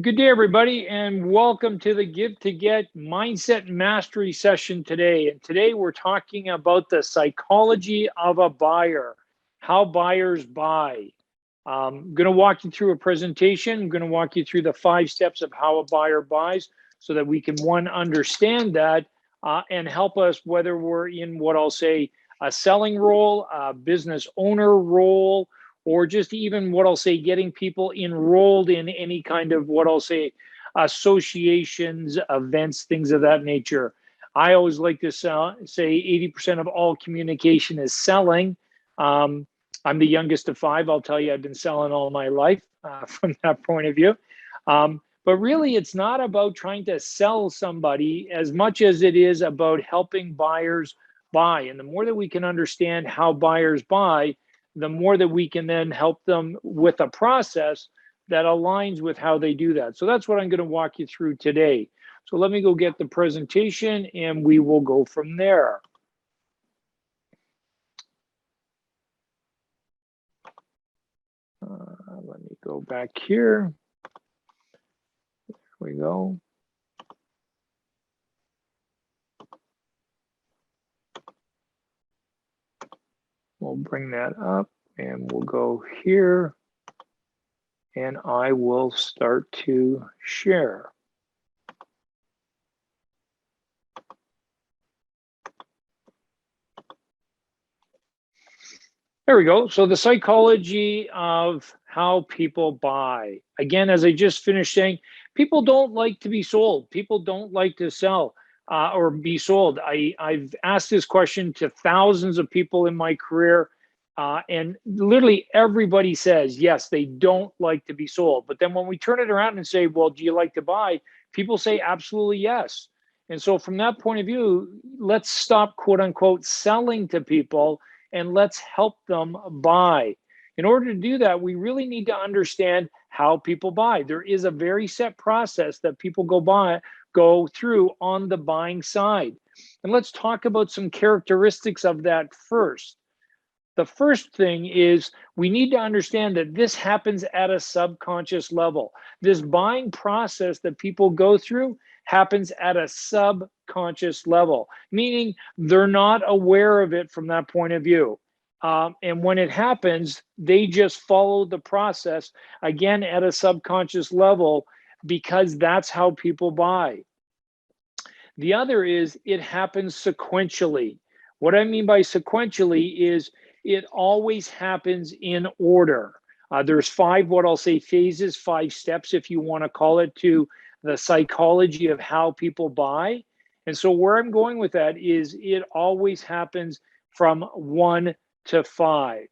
Good day, everybody, and welcome to the Give to Get Mindset Mastery session today. And today we're talking about the psychology of a buyer, how buyers buy. I'm going to walk you through a presentation. I'm going to walk you through the 5 steps of how a buyer buys so that we can, one, understand that and help us whether we're in what I'll say a selling role, a business owner role, or just even what I'll say, getting people enrolled in any kind of what I'll say, associations, events, things of that nature. I always like to say 80% of all communication is selling. I'm the youngest of 5. I'll tell you, I've been selling all my life from that point of view. But really, it's not about trying to sell somebody as much as it is about helping buyers buy. And the more that we can understand how buyers buy, the more that we can then help them with a process that aligns with how they do that. So that's what I'm going to walk you through today. So let me go get the presentation and we will go from there. Let me go back here. There we go. We'll bring that up and we'll go here and I will start to share. There we go. So the psychology of how people buy. Again, as I just finished saying, people don't like to be sold. People don't like to sell. Or be sold. I've asked this question to thousands of people in my career, and literally everybody says, yes, they don't like to be sold. But then when we turn it around and say, well, do you like to buy? People say absolutely yes. And so from that point of view, let's stop, quote unquote, selling to people and let's help them buy. In order to do that, we really need to understand how people buy. There is a very set process that people go through on the buying side. And let's talk about some characteristics of that first. The first thing is we need to understand that this happens at a subconscious level. This buying process that people go through happens at a subconscious level, meaning they're not aware of it from that point of view. And when it happens, they just follow the process again at a subconscious level because that's how people buy. The other is it happens sequentially. What I mean by sequentially is it always happens in order. There's 5, what I'll say, phases, 5 steps, if you want to call it, to the psychology of how people buy. And so where I'm going with that is it always happens from 1 to 5.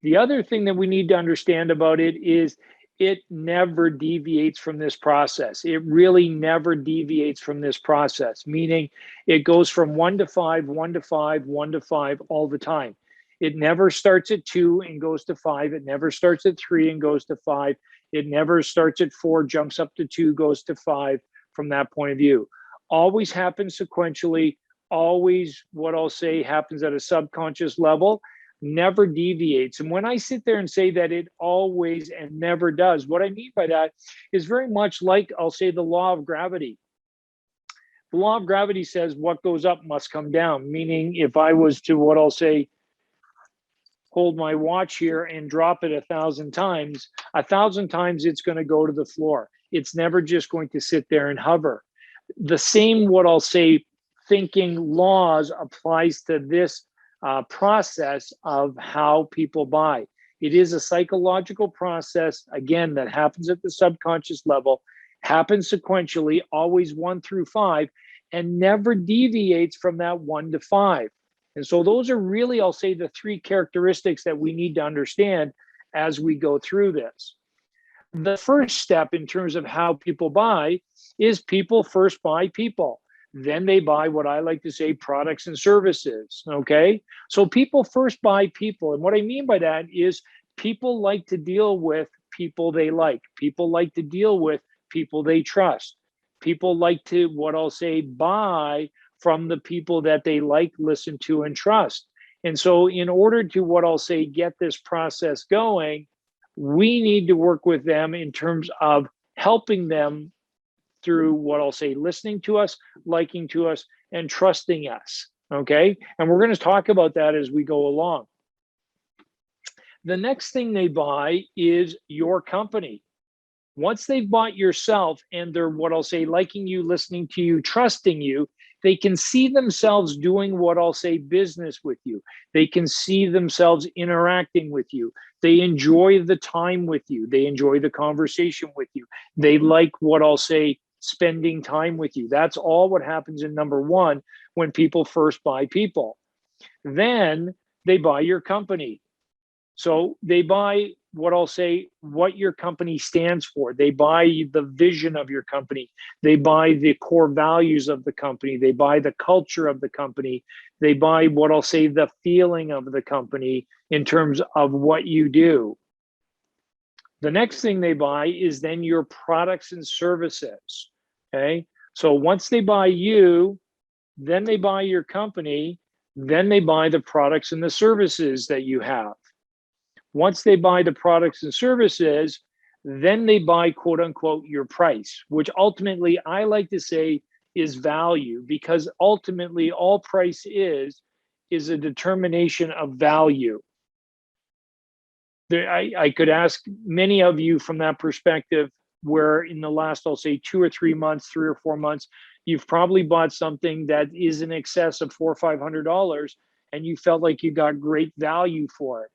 The other thing that we need to understand about it is it never deviates from this process. It really never deviates from this process, meaning it goes from 1 to 5, 1 to 5, 1 to 5 all the time. It never starts at 2 and goes to 5. It never starts at 3 and goes to 5. It never starts at 4, jumps up to 2, goes to 5 from that point of view. Always happens sequentially, always what I'll say happens at a subconscious level, never deviates. And when I sit there and say that it always and never does, what I mean by that is very much like I'll say the law of gravity. The law of gravity says what goes up must come down, meaning if I was to what I'll say hold my watch here and drop it 1,000 times, 1,000 times it's going to go to the floor. It's never just going to sit there and hover. The same what I'll say thinking laws applies to this process of how people buy. It is a psychological process, again, that happens at the subconscious level, happens sequentially, always 1 through 5, and never deviates from that 1 to 5. And so those are really, I'll say, the 3 characteristics that we need to understand as we go through this. The first step in terms of how people buy is people first buy people. Then they buy what I like to say products and services, okay? So people first buy people. And what I mean by that is people like to deal with people they like. People like to deal with people they trust. People like to, what I'll say, buy from the people that they like, listen to, and trust. And so in order to, what I'll say, get this process going, we need to work with them in terms of helping them through what I'll say, listening to us, liking to us, and trusting us. Okay. And we're going to talk about that as we go along. The next thing they buy is your company. Once they've bought yourself and they're what I'll say, liking you, listening to you, trusting you, they can see themselves doing what I'll say, business with you. They can see themselves interacting with you. They enjoy the time with you. They enjoy the conversation with you. They like what I'll say, spending time with you. That's all what happens in number one when people first buy people. Then they buy your company. So they buy what I'll say, what your company stands for. They buy the vision of your company. They buy the core values of the company. They buy the culture of the company. They buy what I'll say, the feeling of the company in terms of what you do. The next thing they buy is then your products and services. Okay. So once they buy you, then they buy your company, then they buy the products and the services that you have. Once they buy the products and services, then they buy, quote unquote, your price, which ultimately I like to say is value, because ultimately all price is a determination of value. I could ask many of you from that perspective, where in the last, I'll say 2 or 3 months, 3 or 4 months, you've probably bought something that is in excess of $400 or $500, and you felt like you got great value for it.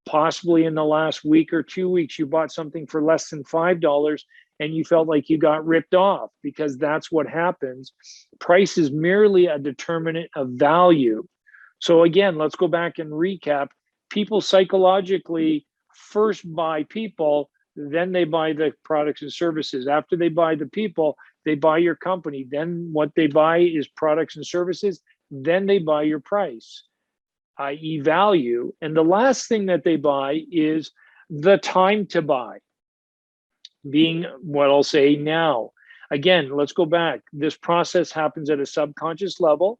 Possibly in the last week or 2 weeks, you bought something for less than $5 and you felt like you got ripped off, because that's what happens. Price is merely a determinant of value. So again, let's go back and recap. People psychologically first buy people, then they buy the products and services. After they buy the people, they buy your company. Then what they buy is products and services. Then they buy your price, i.e. value. And the last thing that they buy is the time to buy, being what I'll say now. Again, let's go back. This process happens at a subconscious level.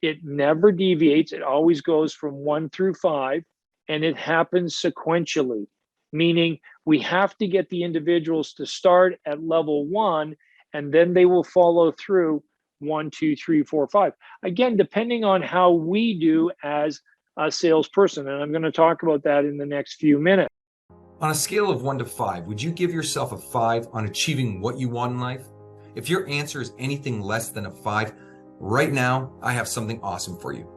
It never deviates. It always goes from 1 through 5, and it happens sequentially, meaning we have to get the individuals to start at level 1, and then they will follow through 1, 2, 3, 4, 5. Again, depending on how we do as a salesperson. And I'm going to talk about that in the next few minutes. On a scale of 1 to 5, would you give yourself a 5 on achieving what you want in life? If your answer is anything less than a 5, right now, I have something awesome for you.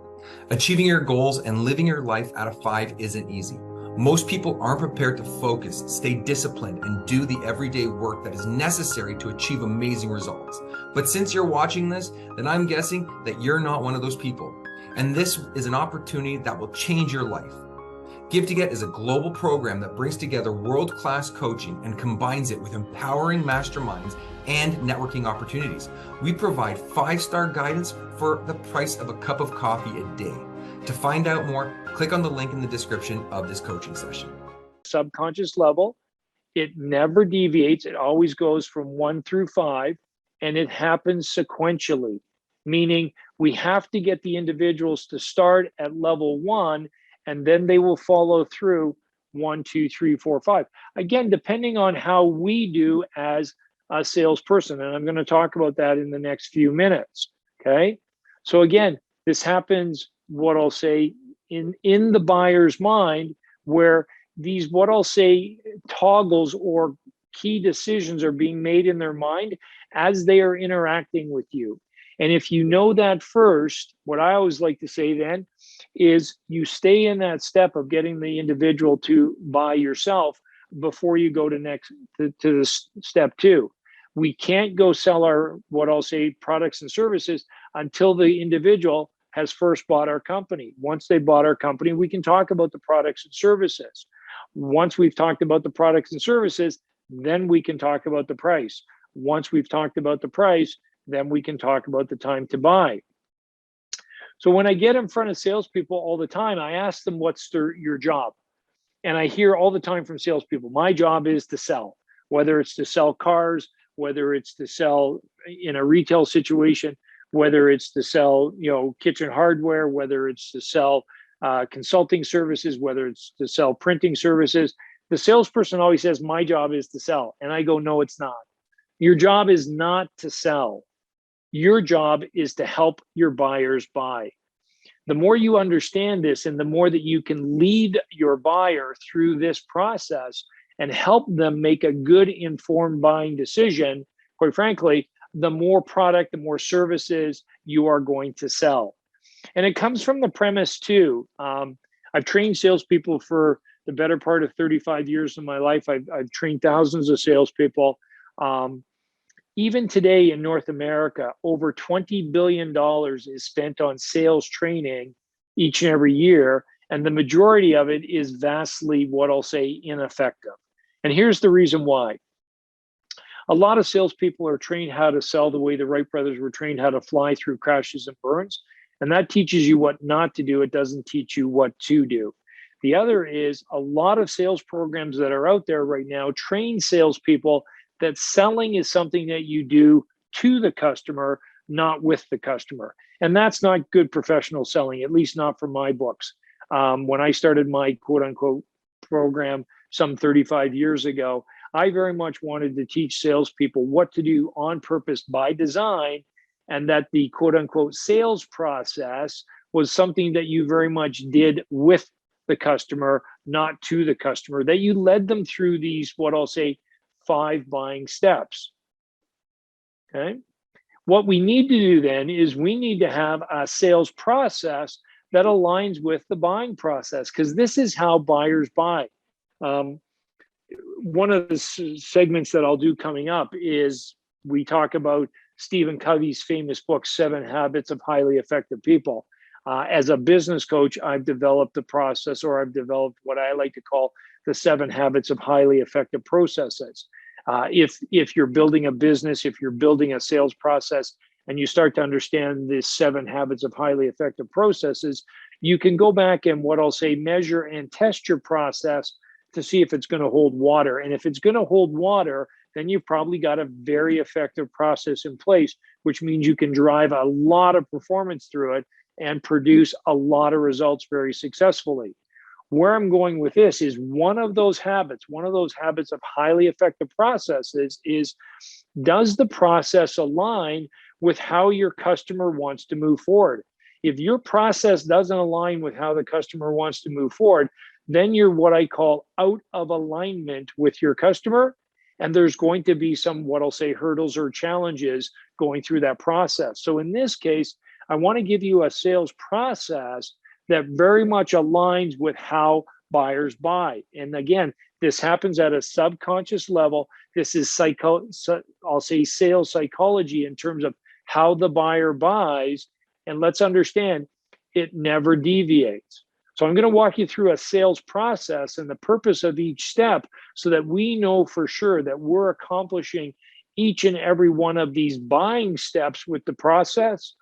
Achieving your goals and living your life at a 5 isn't easy. Most people aren't prepared to focus, stay disciplined, and do the everyday work that is necessary to achieve amazing results. But since you're watching this, then I'm guessing that you're not one of those people. And this is an opportunity that will change your life. Give to Get is a global program that brings together world-class coaching and combines it with empowering masterminds and networking opportunities. We provide 5-star guidance for the price of a cup of coffee a day. To find out more, click on the link in the description of this coaching session. Subconscious level, it never deviates. It always goes from 1 through 5, and it happens sequentially, meaning we have to get the individuals to start at level 1, and then they will follow through 1, 2, 3, 4, 5. Again, depending on how we do as a salesperson. And I'm going to talk about that in the next few minutes. Okay. So again, this happens, what I'll say, in the buyer's mind, where these, what I'll say, toggles or key decisions are being made in their mind as they are interacting with you. And if you know that first, what I always like to say then is you stay in that step of getting the individual to buy yourself before you go to this step 2. We can't go sell our, what I'll say, products and services until the individual has first bought our company. Once they bought our company, we can talk about the products and services. Once we've talked about the products and services, then we can talk about the price. Once we've talked about the price, then we can talk about the time to buy. So when I get in front of salespeople all the time, I ask them, what's your job? And I hear all the time from salespeople, my job is to sell, whether it's to sell cars, whether it's to sell in a retail situation, whether it's to sell, kitchen hardware, whether it's to sell consulting services, whether it's to sell printing services. The salesperson always says, my job is to sell. And I go, no, it's not. Your job is not to sell. Your job is to help your buyers buy. The more you understand this and the more that you can lead your buyer through this process and help them make a good informed buying decision, quite frankly, the more product, the more services you are going to sell. And it comes from the premise too. I've trained salespeople for the better part of 35 years of my life. I've trained thousands of salespeople. Even today in North America, over $20 billion is spent on sales training each and every year. And the majority of it is vastly, what I'll say, ineffective. And here's the reason why. A lot of salespeople are trained how to sell the way the Wright brothers were trained how to fly through crashes and burns. And that teaches you what not to do. It doesn't teach you what to do. The other is a lot of sales programs that are out there right now train salespeople that selling is something that you do to the customer, not with the customer. And that's not good professional selling, at least not for my books. When I started my quote unquote program some 35 years ago, I very much wanted to teach salespeople what to do on purpose by design, and that the quote unquote sales process was something that you very much did with the customer, not to the customer, that you led them through these, what I'll say, 5 buying steps. Okay. What we need to do then is we need to have a sales process that aligns with the buying process, because this is how buyers buy. One of the segments that I'll do coming up is we talk about Stephen Covey's famous book, 7 Habits of Highly Effective People. As a business coach, I've developed the process, or I've developed what I like to call the 7 habits of highly effective processes. If you're building a business, if you're building a sales process, and you start to understand the 7 habits of highly effective processes, you can go back and, what I'll say, measure and test your process to see if it's going to hold water. And if it's going to hold water, then you've probably got a very effective process in place, which means you can drive a lot of performance through it and produce a lot of results very successfully. Where I'm going with this is one of those habits of highly effective processes is, does the process align with how your customer wants to move forward? If your process doesn't align with how the customer wants to move forward, then you're what I call out of alignment with your customer. And there's going to be some, what I'll say, hurdles or challenges going through that process. So in this case, I want to give you a sales process that very much aligns with how buyers buy. And again, this happens at a subconscious level. This is I'll say sales psychology in terms of how the buyer buys. And let's understand, it never deviates. So I'm going to walk you through a sales process and the purpose of each step so that we know for sure that we're accomplishing each and every one of these buying steps with the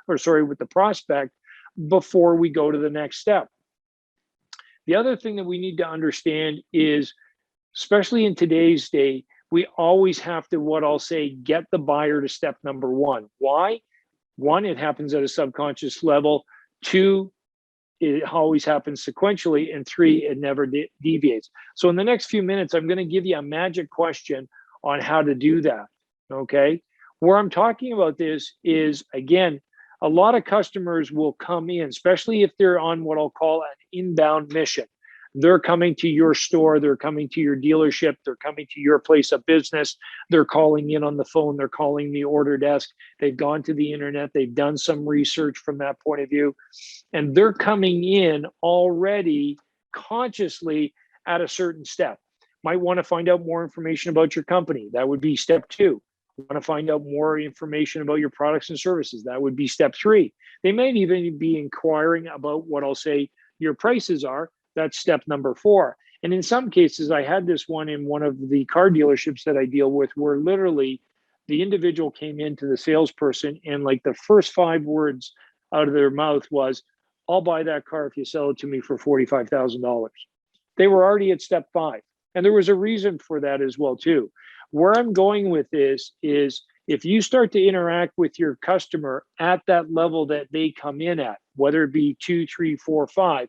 with the prospect before we go to the next step. The other thing that we need to understand is, especially in today's day, we always have to, what I'll say, get the buyer to step number 1. Why? 1, it happens at a subconscious level. 2, it always happens sequentially. And 3, it never deviates. So in the next few minutes, I'm going to give you a magic question on how to do that. Okay. Where I'm talking about this is, again, a lot of customers will come in, especially if they're on what I'll call an inbound mission. They're coming to your store, they're coming to your dealership, they're coming to your place of business, they're calling in on the phone, they're calling the order desk, they've gone to the internet, they've done some research from that point of view, and they're coming in already consciously at a certain step. Might want to find out more information about your company. That would be step 2. Want to find out more information about your products and services. That would be step 3. They may even be inquiring about what I'll say your prices are. That's step number 4. And in some cases, I had this one in one of the car dealerships that I deal with, where literally the individual came into the salesperson and like the first 5 words out of their mouth was, "I'll buy that car if you sell it to me for $45,000. They were already at step 5. And there was a reason for that as well, too. Where I'm going with this is, if you start to interact with your customer at that level that they come in at, whether it be 2, 3, 4, 5,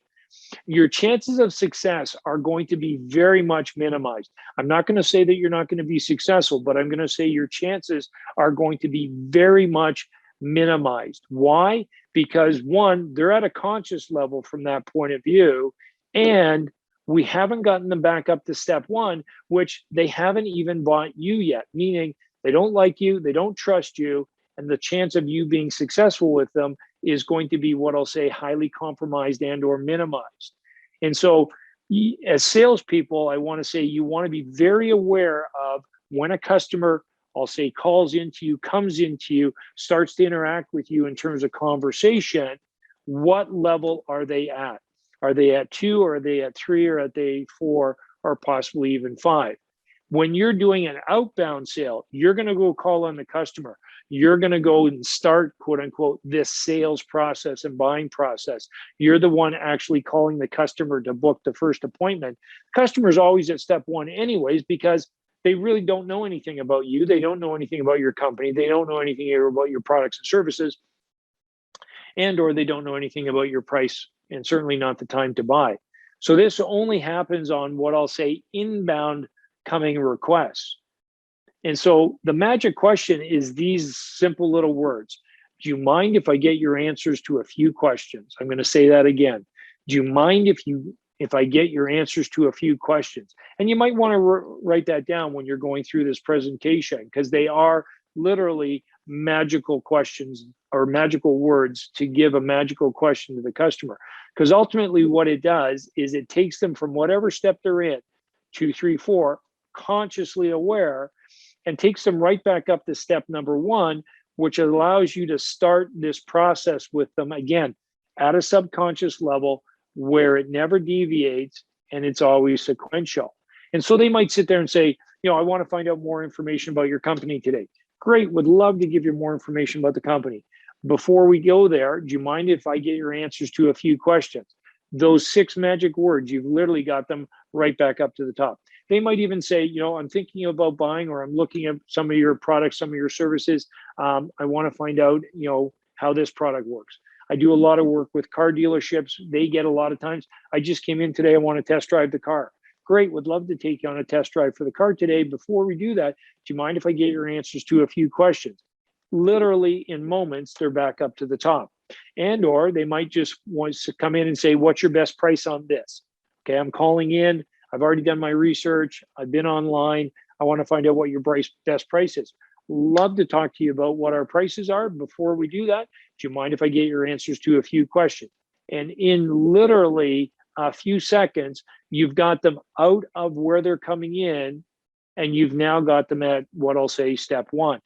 your chances of success are going to be very much minimized. I'm not going to say that you're not going to be successful, but I'm going to say your chances are going to be very much minimized. Why? Because one, they're at a conscious level from that point of view, and we haven't gotten them back up to step one, which they haven't even bought you yet, meaning they don't like you, they don't trust you, and the chance of you being successful with them is going to be what I'll say highly compromised and or minimized. And so as salespeople, I want to say you want to be very aware of when a customer, I'll say, calls into you, comes into you, starts to interact with you in terms of conversation, what level are they at? Are they at 2, or are they at 3, or are they 4, or possibly even 5? When you're doing an outbound sale, you're going to go call on the customer. You're going to go and start, quote unquote, this sales process and buying process. You're the one actually calling the customer to book the first appointment. Customer's always at step one anyways, because they really don't know anything about you. They don't know anything about your company. They don't know anything about your products and services, and or they don't know anything about your price, and certainly not the time to buy. So this only happens on what I'll say inbound coming requests. And so the magic question is these simple little words. Do you mind if I get your answers to a few questions? I'm going to say that again. Do you mind if I get your answers to a few questions? And you might want to write that down when you're going through this presentation, because they are literally magical questions or magical words to give a magical question to the customer. Because ultimately what it does is it takes them from whatever step they're in, 2, 3, 4, consciously aware, and takes them right back up to step number 1, which allows you to start this process with them again at a subconscious level where it never deviates and it's always sequential. And so they might sit there and say, I want to find out more information about your company today. Great, would love to give you more information about the company. Before we go there, do you mind if I get your answers to a few questions? Those 6 magic words, you've literally got them right back up to the top. They might even say, I'm thinking about buying, or I'm looking at some of your products, some of your services. I want to find out, how this product works. I do a lot of work with car dealerships. They get a lot of times, I just came in today, I want to test drive the car. Great, would love to take you on a test drive for the car today. Before we do that, do you mind if I get your answers to a few questions? Literally in moments, they're back up to the top. And or they might just want to come in and say, what's your best price on this? Okay, I'm calling in. I've already done my research. I've been online. I want to find out what your best price is. Love to talk to you about what our prices are. Before we do that, do you mind if I get your answers to a few questions? And in literally a few seconds, you've got them out of where they're coming in, and you've now got them at what I'll say step 1.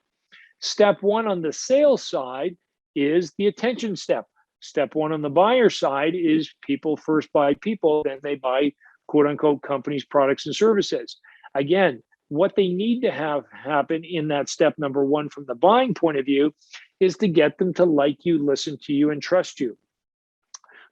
Step 1 on the sales side is the attention step. Step 1 on the buyer side is people first buy people, then they buy, quote unquote, companies, products, and services. Again, what they need to have happen in that step number 1 from the buying point of view is to get them to like you, listen to you, and trust you.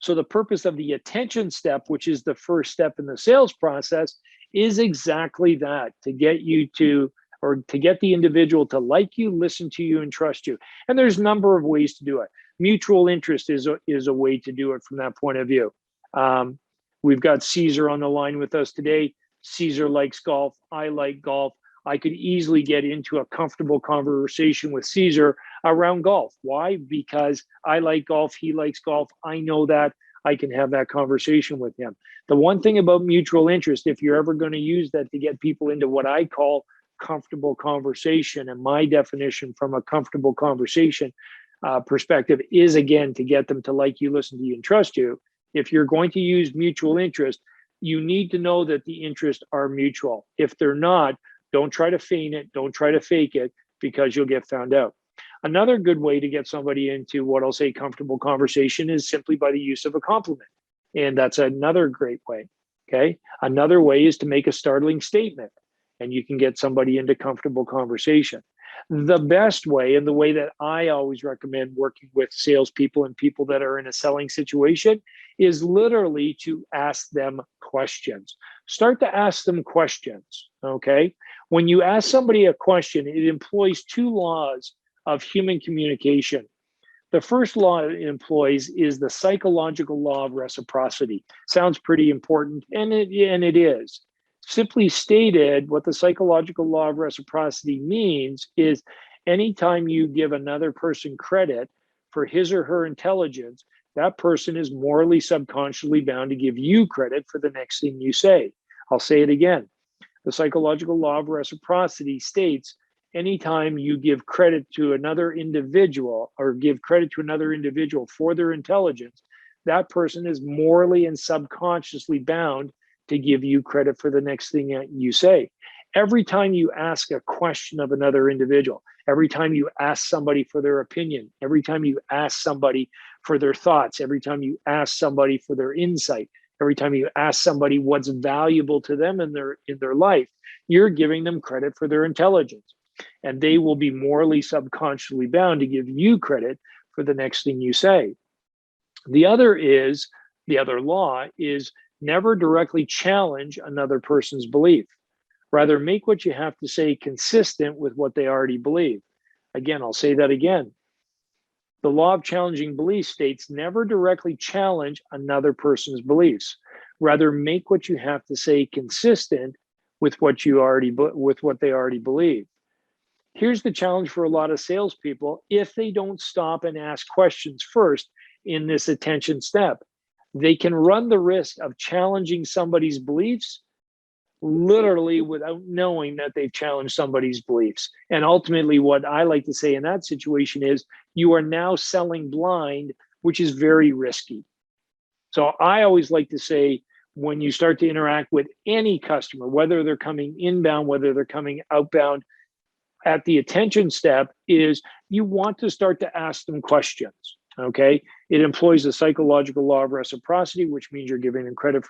So the purpose of the attention step, which is the first step in the sales process, is exactly that, to get you to, or to get the individual to like you, listen to you, and trust you. And there's a number of ways to do it. Mutual interest is a way to do it from that point of view. We've got Caesar on the line with us today. Caesar likes golf. I like golf. I could easily get into a comfortable conversation with Caesar around golf. Why? Because I like golf. He likes golf. I know that. I can have that conversation with him. The one thing about mutual interest, if you're ever going to use that to get people into what I call comfortable conversation, and my definition from a comfortable conversation perspective is, again, to get them to like you, listen to you, and trust you. If you're going to use mutual interest, you need to know that the interests are mutual. If they're not, don't try to feign it. Don't try to fake it, because you'll get found out. Another good way to get somebody into what I'll say comfortable conversation is simply by the use of a compliment. And that's another great way. Okay. Another way is to make a startling statement, and you can get somebody into comfortable conversation. The best way, and the way that I always recommend working with salespeople and people that are in a selling situation, is literally to ask them questions. Start to ask them questions, okay? When you ask somebody a question, it employs 2 laws of human communication. The first law it employs is the psychological law of reciprocity. Sounds pretty important, and it is. Simply stated, what the psychological law of reciprocity means is anytime you give another person credit for his or her intelligence, that person is morally subconsciously bound to give you credit for the next thing you say. I'll say it again. The psychological law of reciprocity states anytime you give credit to another individual or give credit to another individual for their intelligence, that person is morally and subconsciously bound to give you credit for the next thing that you say. Every time you ask a question of another individual, every time you ask somebody for their opinion, every time you ask somebody for their thoughts, every time you ask somebody for their insight, every time you ask somebody what's valuable to them in their life, you're giving them credit for their intelligence. And they will be morally subconsciously bound to give you credit for the next thing you say. The other law is never directly challenge another person's belief. Rather, make what you have to say consistent with what they already believe. Again, I'll say that again. The law of challenging beliefs states never directly challenge another person's beliefs. Rather, make what you have to say consistent with what they already believe. Here's the challenge for a lot of salespeople. If they don't stop and ask questions first in this attention step, they can run the risk of challenging somebody's beliefs literally without knowing that they've challenged somebody's beliefs. And ultimately, what I like to say in that situation is you are now selling blind, which is very risky. So I always like to say, when you start to interact with any customer, whether they're coming inbound, whether they're coming outbound, at the attention step is you want to start to ask them questions. Okay, it employs the psychological law of reciprocity, which means you're giving them credit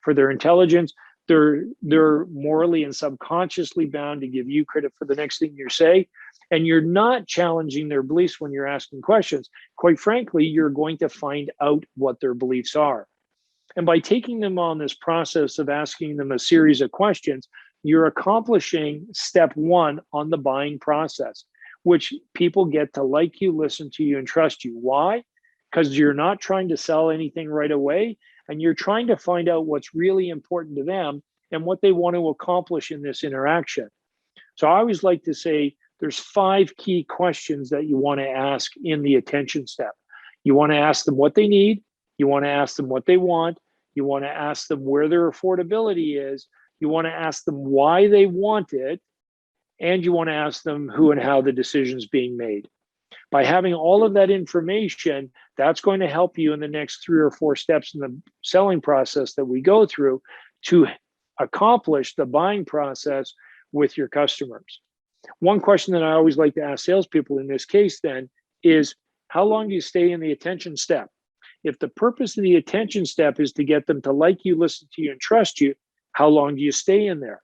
for their intelligence. They're morally and subconsciously bound to give you credit for the next thing you say, and you're not challenging their beliefs when you're asking questions. Quite frankly, you're going to find out what their beliefs are. And by taking them on this process of asking them a series of questions, you're accomplishing step one on the buying process, which people get to like you, listen to you, and trust you. Why? Because you're not trying to sell anything right away, and you're trying to find out what's really important to them and what they want to accomplish in this interaction. So I always like to say there's 5 key questions that you want to ask in the attention step. You want to ask them what they need. You want to ask them what they want. You want to ask them where their affordability is. You want to ask them why they want it. And you want to ask them who and how the decision's being made. By having all of that information, that's going to help you in the next 3 or 4 steps in the selling process that we go through to accomplish the buying process with your customers. One question that I always like to ask salespeople in this case then is, how long do you stay in the attention step? If the purpose of the attention step is to get them to like you, listen to you, and trust you, how long do you stay in there?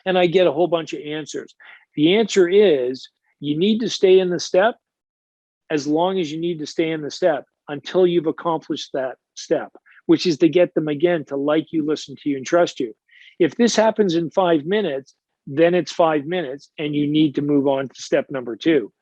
And I get a whole bunch of answers. The answer is you need to stay in the step as long as you need to stay in the step until you've accomplished that step, which is to get them again to like you, listen to you, and trust you. If this happens in 5 minutes, then it's 5 minutes and you need to move on to step number 2.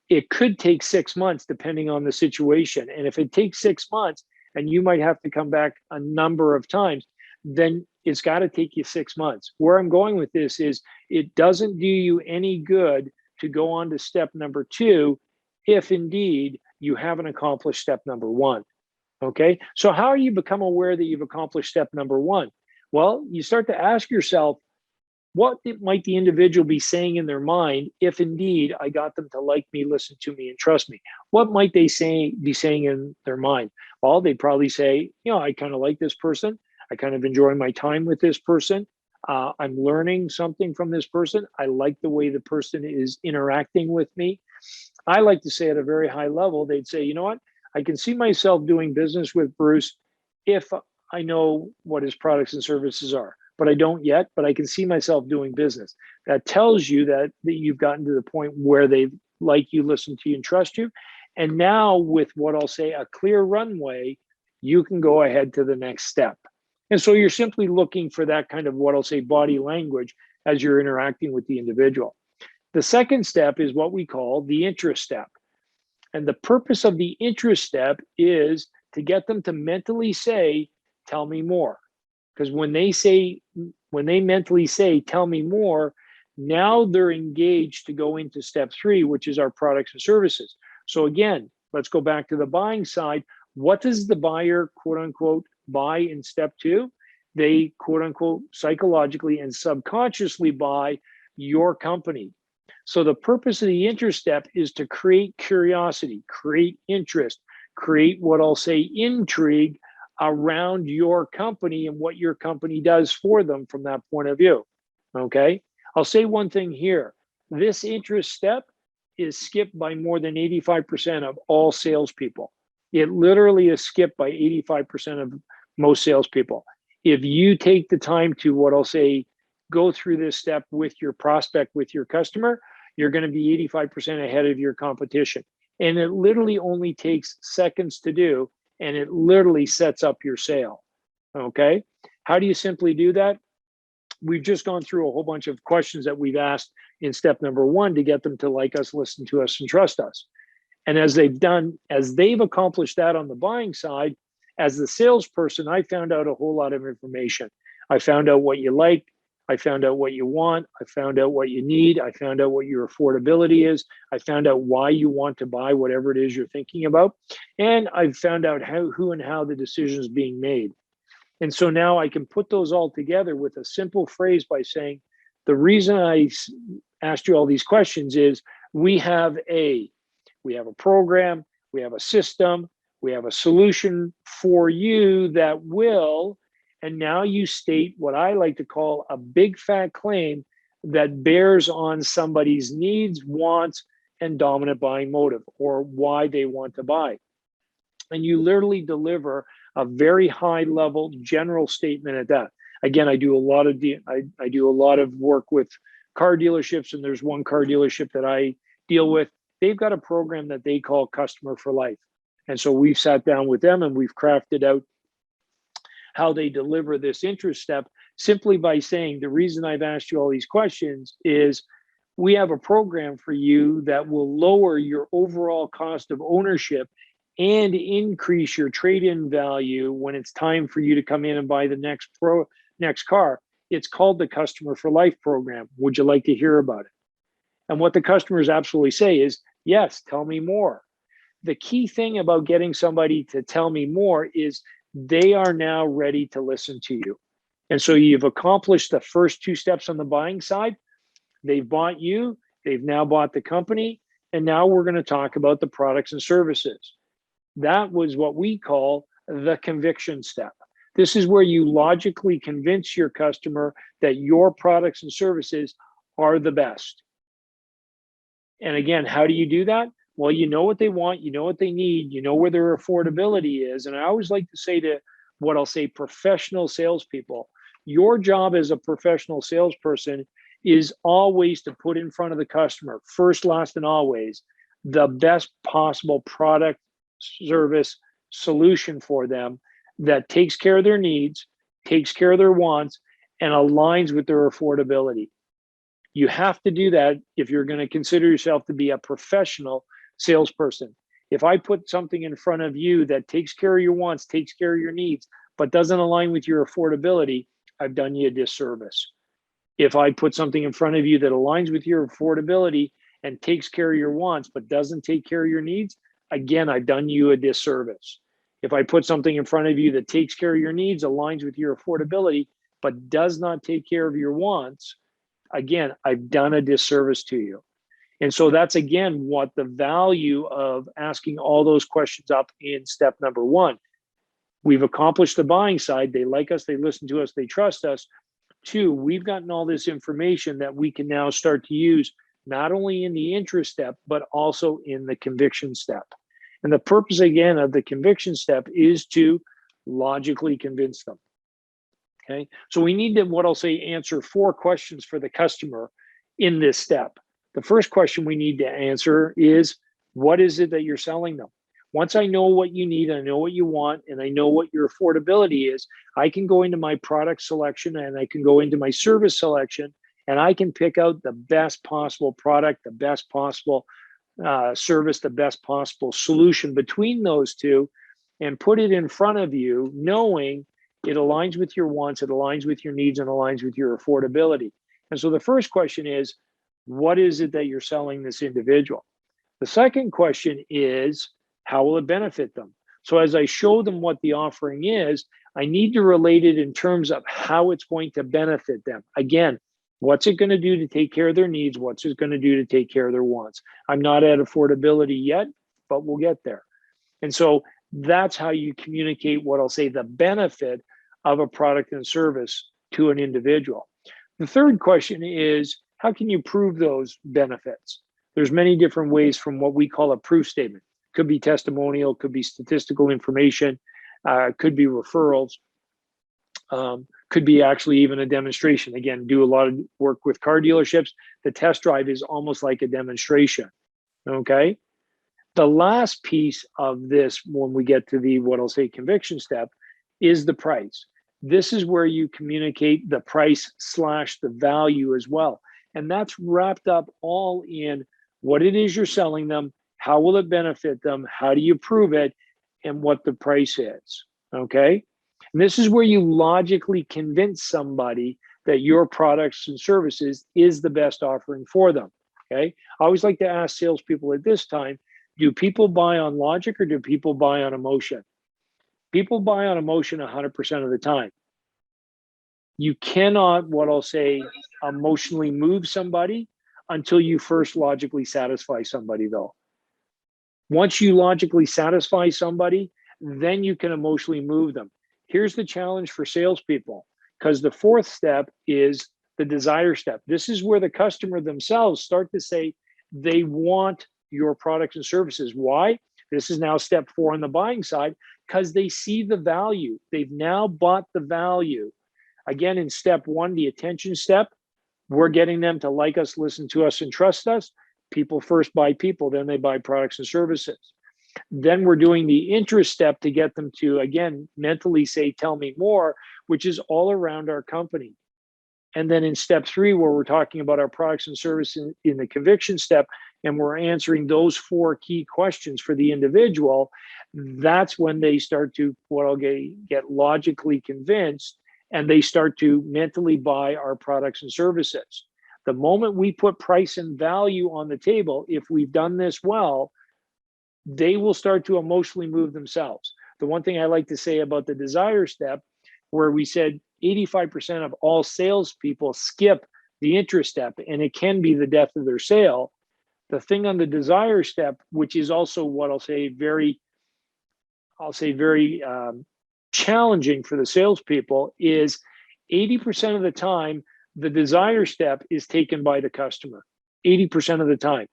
It could take 6 months depending on the situation. And if it takes 6 months and you might have to come back a number of times, then it's got to take you 6 months. Where I'm going with this is it doesn't do you any good to go on to step number 2 if indeed you haven't accomplished step number 1. Okay, so how do you become aware that you've accomplished step number 1? Well, you start to ask yourself, what might the individual be saying in their mind if indeed I got them to like me, listen to me, and trust me? What might they be saying in their mind? Well, they'd probably say, I kind of like this person. I kind of enjoy my time with this person. I'm learning something from this person. I like the way the person is interacting with me. I like to say at a very high level, they'd say, you know what? I can see myself doing business with Bruce if I know what his products and services are. But I don't yet, but I can see myself doing business. That tells you that you've gotten to the point where they like you, listen to you, and trust you. And now with what I'll say, a clear runway, you can go ahead to the next step. And so you're simply looking for that kind of what I'll say body language as you're interacting with the individual. The second step is what we call the interest step. And the purpose of the interest step is to get them to mentally say, tell me more. Because when they mentally say, tell me more, now they're engaged to go into step 3, which is our products and services. So again, let's go back to the buying side. What does the buyer, quote unquote, buy in step 2? They, quote unquote, psychologically and subconsciously buy your company. So the purpose of the interest step is to create curiosity, create interest, create what I'll say intrigue around your company and what your company does for them from that point of view. Okay. I'll say one thing here. This interest step is skipped by more than 85% of all salespeople. It literally is skipped by 85% of most salespeople. If you take the time to, what I'll say, go through this step with your prospect, with your customer, you're going to be 85% ahead of your competition. And it literally only takes seconds to do, and it literally sets up your sale. Okay. How do you simply do that? We've just gone through a whole bunch of questions that we've asked in step number 1 to get them to like us, listen to us, and trust us. And as they've accomplished that on the buying side, as the salesperson, I found out a whole lot of information. I found out what you like. I found out what you want. I found out what you need. I found out what your affordability is. I found out why you want to buy whatever it is you're thinking about. And I found out who and how the decision is being made. And so now I can put those all together with a simple phrase by saying, the reason I asked you all these questions is we have a program, we have a system, we have a solution for you that will, and now you state what I like to call a big fat claim that bears on somebody's needs, wants, and dominant buying motive, or why they want to buy. And you literally deliver a very high level general statement at that. Again, I do a lot of work with car dealerships, and there's one car dealership that I deal with. They've got a program that they call Customer for Life. And so we've sat down with them and we've crafted out how they deliver this interest step simply by saying, the reason I've asked you all these questions is we have a program for you that will lower your overall cost of ownership and increase your trade-in value when it's time for you to come in and buy the next car. It's called the Customer for Life program. Would you like to hear about it? And what the customers absolutely say is, yes, tell me more. The key thing about getting somebody to tell me more is they are now ready to listen to you. And so you've accomplished the first 2 steps on the buying side. They've bought you, they've now bought the company, and now we're going to talk about the products and services. That was what we call the conviction step. This is where you logically convince your customer that your products and services are the best. And again, how do you do that? Well, you know what they want, you know what they need, you know where their affordability is. And I always like to say to what I'll say professional salespeople, your job as a professional salesperson is always to put in front of the customer, first, last, and always, the best possible product, service, solution for them that takes care of their needs, takes care of their wants, and aligns with their affordability. You have to do that if you're going to consider yourself to be a professional salesperson. If I put something in front of you that takes care of your wants, takes care of your needs, but doesn't align with your affordability, I've done you a disservice. If I put something in front of you that aligns with your affordability and takes care of your wants, but doesn't take care of your needs, again, I've done you a disservice. If I put something in front of you that takes care of your needs, aligns with your affordability, but does not take care of your wants, again, I've done a disservice to you. And so that's, again, what the value of asking all those questions up in step number 1. We've accomplished the buying side. They like us, they listen to us, they trust us. 2, we've gotten all this information that we can now start to use not only in the interest step, but also in the conviction step. And the purpose, again, of the conviction step is to logically convince them. Okay, so we need to, what I'll say, answer 4 questions for the customer in this step. The first question we need to answer is, what is it that you're selling them? Once I know what you need, I know what you want, and I know what your affordability is, I can go into my product selection and I can go into my service selection, and I can pick out the best possible product, the best possible service, the best possible solution between those two, and put it in front of you, knowing it aligns with your wants, it aligns with your needs, and aligns with your affordability. And so the first question is, what is it that you're selling this individual? The second question is, how will it benefit them? So as I show them what the offering is, I need to relate it in terms of how it's going to benefit them. Again, what's it going to do to take care of their needs? What's it going to do to take care of their wants? I'm not at affordability yet, but we'll get there. And so that's how you communicate what I'll say the benefit of a product and service to an individual. The third question is, how can you prove those benefits? There's many different ways from what we call a proof statement. Could be testimonial, could be statistical information, could be referrals, could be actually even a demonstration. Again, do a lot of work with car dealerships. The test drive is almost like a demonstration, okay? The last piece of this, when we get to the, what I'll say, conviction step, is the price. This is where you communicate the price / the value as well. And that's wrapped up all in what it is you're selling them, how will it benefit them, how do you prove it, and what the price is, okay? And this is where you logically convince somebody that your products and services is the best offering for them, okay? I always like to ask salespeople at this time, do people buy on logic or do people buy on emotion? People buy on emotion 100% of the time. You cannot, what I'll say, emotionally move somebody until you first logically satisfy somebody, though. Once you logically satisfy somebody, then you can emotionally move them. Here's the challenge for salespeople, because the fourth step is the desire step. This is where the customer themselves start to say they want your products and services. Why? This is now step 4 on the buying side, because they see the value. They've now bought the value. Again, in step 1, the attention step, we're getting them to like us, listen to us, and trust us. People first buy people, then they buy products and services. Then we're doing the interest step to get them to, again, mentally say, tell me more, which is all around our company. And then in step 3, where we're talking about our products and services in the conviction step, and we're answering those 4 key questions for the individual, that's when they start to, what I'll get logically convinced, and they start to mentally buy our products and services. The moment we put price and value on the table, if we've done this well, they will start to emotionally move themselves. The one thing I like to say about the desire step, where we said 85% of all salespeople skip the interest step, and it can be the death of their sale. The thing on the desire step, which is also what I'll say very challenging for the salespeople, is 80% of the time, the desire step is taken by the customer, 80% of the time.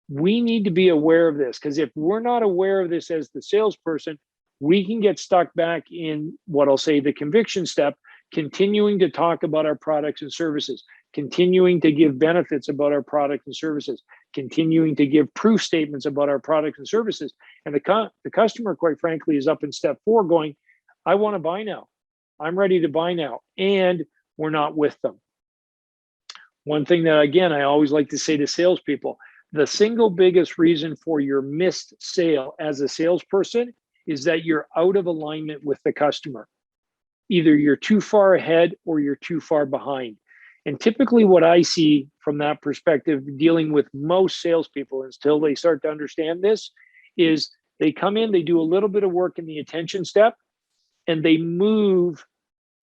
We need to be aware of this, because if we're not aware of this as the salesperson, we can get stuck back in what I'll say the conviction step, continuing to talk about our products and services, continuing to give benefits about our products and services, continuing to give proof statements about our products and services. And the customer, quite frankly, is up in step 4 going, I want to buy now. I'm ready to buy now. And we're not with them. One thing that, again, I always like to say to salespeople, the single biggest reason for your missed sale as a salesperson is that you're out of alignment with the customer. Either you're too far ahead or you're too far behind. And typically what I see from that perspective, dealing with most salespeople until they start to understand this, is they come in, they do a little bit of work in the attention step, and they move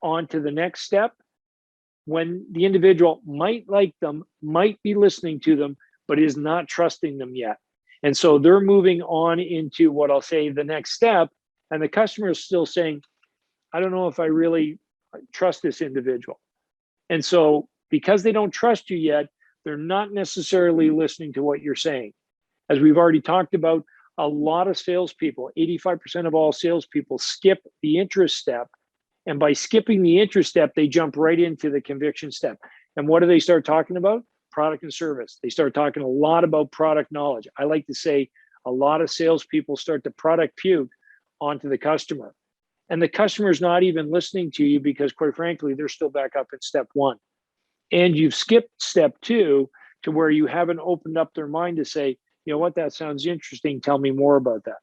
on to the next step when the individual might like them, might be listening to them, but is not trusting them yet. And so they're moving on into what I'll say the next step, and the customer is still saying, I don't know if I really trust this individual. And so because they don't trust you yet, they're not necessarily listening to what you're saying. As we've already talked about, a lot of salespeople, 85% of all salespeople, skip the interest step. And by skipping the interest step, they jump right into the conviction step. And what do they start talking about? Product and service. They start talking a lot about product knowledge. I like to say a lot of salespeople start to product puke onto the customer. And the customer is not even listening to you because, quite frankly, they're still back up in step 1. And you've skipped step 2 to where you haven't opened up their mind to say, You know what? That sounds interesting. Tell me more about that.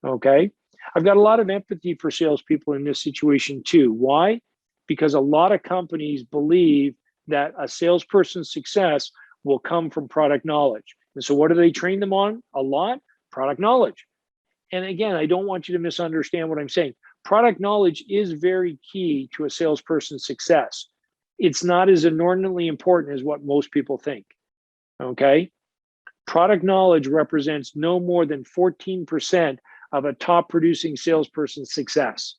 Okay. I've got a lot of empathy for salespeople in this situation too. Why? Because a lot of companies believe that a salesperson's success will come from product knowledge. And so what do they train them on a lot? Product knowledge. And again, I don't want you to misunderstand what I'm saying. Product knowledge is very key to a salesperson's success. It's not as inordinately important as what most people think. Okay. Product knowledge represents no more than 14% of a top producing salesperson's success.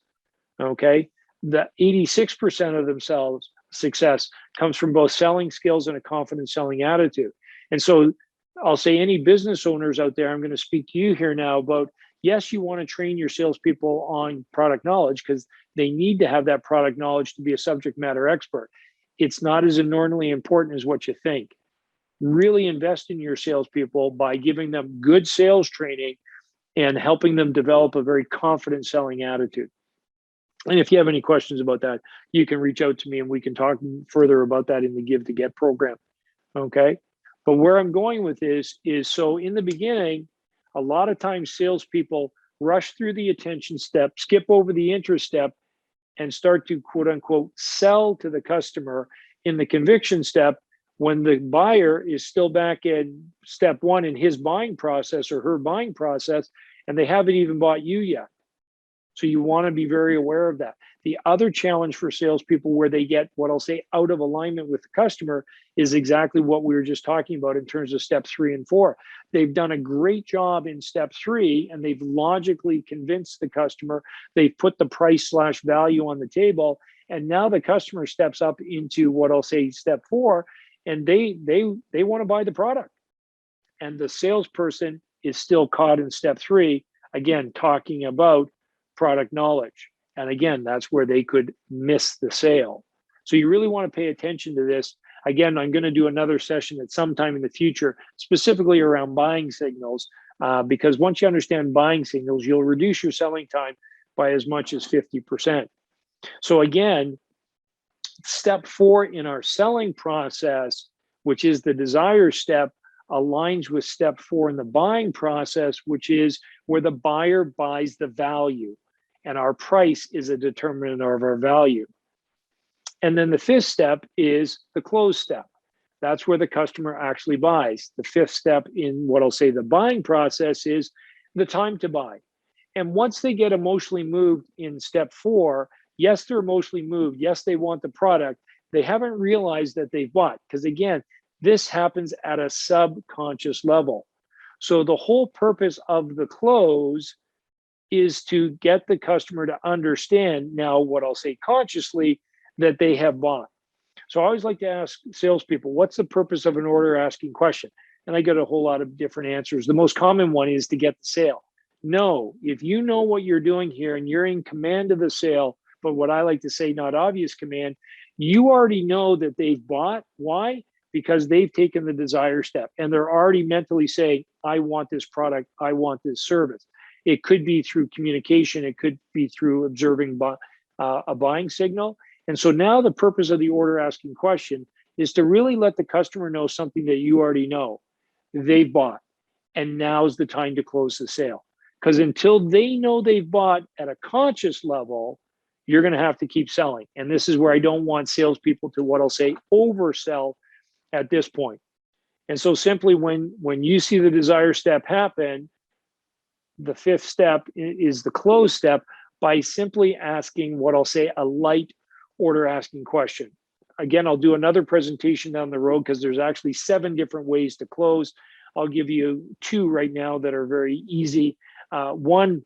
Okay. The 86% of themselves success comes from both selling skills and a confident selling attitude. And so I'll say any business owners out there, I'm going to speak to you here now about, yes, you want to train your salespeople on product knowledge because they need to have that product knowledge to be a subject matter expert. It's not as inordinately important as what you think. Really invest in your salespeople by giving them good sales training and helping them develop a very confident selling attitude. And if you have any questions about that, you can reach out to me and we can talk further about that in the Give to Get program. Okay. But where I'm going with this is, so in the beginning, a lot of times salespeople rush through the attention step, skip over the interest step, and start to quote unquote sell to the customer in the conviction step when the buyer is still back in step one in his buying process or her buying process, and they haven't even bought you yet. So you want to be very aware of that. The other challenge for salespeople where they get what I'll say out of alignment with the customer is exactly what we were just talking about in terms of step 3 and 4. They've done a great job in step 3 and they've logically convinced the customer. They've put the price / value on the table. And now the customer steps up into what I'll say step 4, and they want to buy the product. And the salesperson is still caught in step 3, again, talking about product knowledge. And again, that's where they could miss the sale. So you really want to pay attention to this. Again, I'm going to do another session at some time in the future, specifically around buying signals, because once you understand buying signals, you'll reduce your selling time by as much as 50%. So again, step 4 in our selling process, which is the desire step, aligns with step 4 in the buying process, which is where the buyer buys the value. And our price is a determinant of our value. And then the 5th step is the close step. That's where the customer actually buys. The 5th step in what I'll say the buying process is the time to buy. And once they get emotionally moved in step 4, yes, they're emotionally moved. Yes, they want the product. They haven't realized that they've bought. Because again, this happens at a subconscious level. So the whole purpose of the close is to get the customer to understand now what I'll say consciously that they have bought. So I always like to ask salespeople, what's the purpose of an order asking question? And I get a whole lot of different answers. The most common one is to get the sale. No, if you know what you're doing here and you're in command of the sale, but what I like to say, not obvious command, you already know that they've bought. Why? Because they've taken the desire step and they're already mentally saying, I want this product, I want this service. It could be through communication. It could be through observing a buying signal. And so now the purpose of the order asking question is to really let the customer know something that you already know. They've bought. And now's the time to close the sale. Because until they know they've bought at a conscious level, you're going to have to keep selling. And this is where I don't want salespeople to, what I'll say, oversell at this point. And so simply when you see the desire step happen, the 5th step is the close step by simply asking what I'll say a light order asking question. Again, I'll do another presentation down the road because there's actually 7 different ways to close. I'll give you 2 right now that are very easy. One